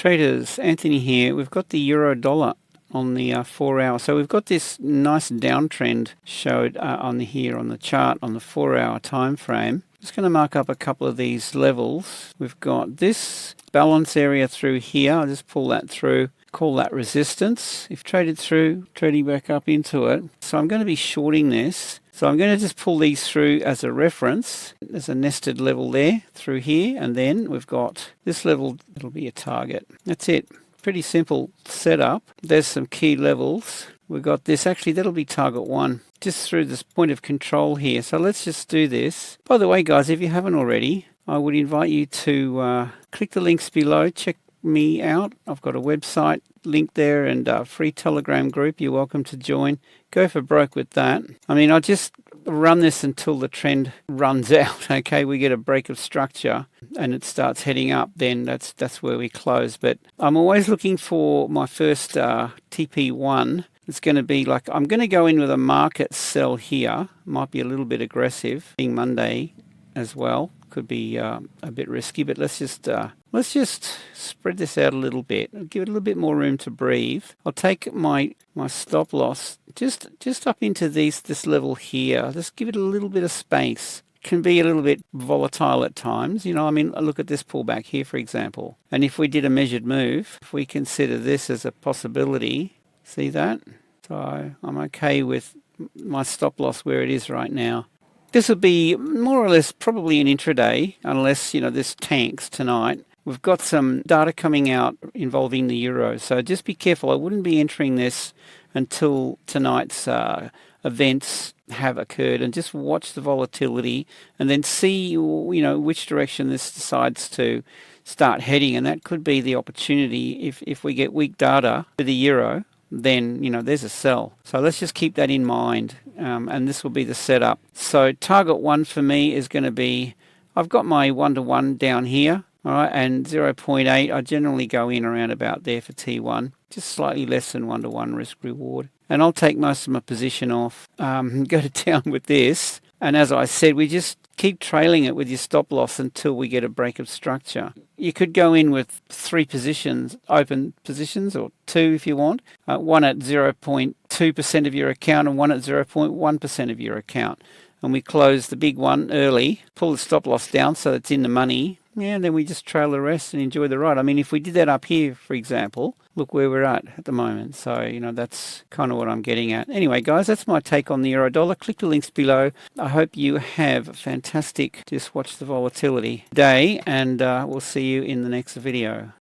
Traders, Anthony here. We've got the euro dollar on the 4 hour. So we've got this nice downtrend showed on here on the chart on the 4 hour time frame. Just going to mark up a couple of these levels. We've got this balance area through here. I'll just pull that through, call that resistance. If traded through, trading back up into it. So I'm going to be shorting this. So I'm going to just pull these through as a reference. There's a nested level there through here, and then we've got this level. It'll be a target. That's it. Pretty simple setup. There's some key levels. We've got this. Actually, that'll be target 1 just through this point of control here. So let's just do this. By the way, guys, if you haven't already, I would invite you to click the links below. Check me out. I've got a website link there and a free Telegram group. You're welcome to join. Go for broke with that. I mean, I'll just run this until the trend runs out. Okay, we get a break of structure and it starts heading up, then that's where we close. But I'm always looking for my first TP1. It's going to be like, I'm going to go in with a market sell here. Might be a little bit aggressive, being Monday as well. Could be a bit risky, but let's just spread this out a little bit. Give it a little bit more room to breathe. I'll take my stop loss just up into this level here. Just give it a little bit of space. Can be a little bit volatile at times. You know, I mean, look at this pullback here, for example. And if we did a measured move, if we consider this as a possibility, see that? So I'm okay with my stop loss where it is right now. This will be more or less probably an intraday, unless, you know, this tanks tonight. We've got some data coming out involving the euro, so just be careful. I wouldn't be entering this until tonight's events have occurred, and just watch the volatility and then see, you know, which direction this decides to start heading. And that could be the opportunity if we get weak data for the euro. Then, you know, there's a sell. So let's just keep that in mind, and this will be the setup. So target 1 for me is going to be, I've got my 1-to-1 down here, all right, and 0.8. I generally go in around about there for T1, just slightly less than 1-to-1 risk reward. And I'll take most of my position off, go to town with this. And as I said, we just keep trailing it with your stop loss until we get a break of structure. You could go in with 3 positions, open positions, or 2 if you want. One at 0.2% of your account and one at 0.1% of your account. And we close the big one early, pull the stop loss down so it's in the money. Yeah, and then we just trail the rest and enjoy the ride. I mean, if we did that up here, for example, look where we're at the moment. So, you know, that's kind of what I'm getting at. Anyway, guys, that's my take on the euro dollar. Click the links below. I hope you have a fantastic, just watch the volatility day, and we'll see you in the next video.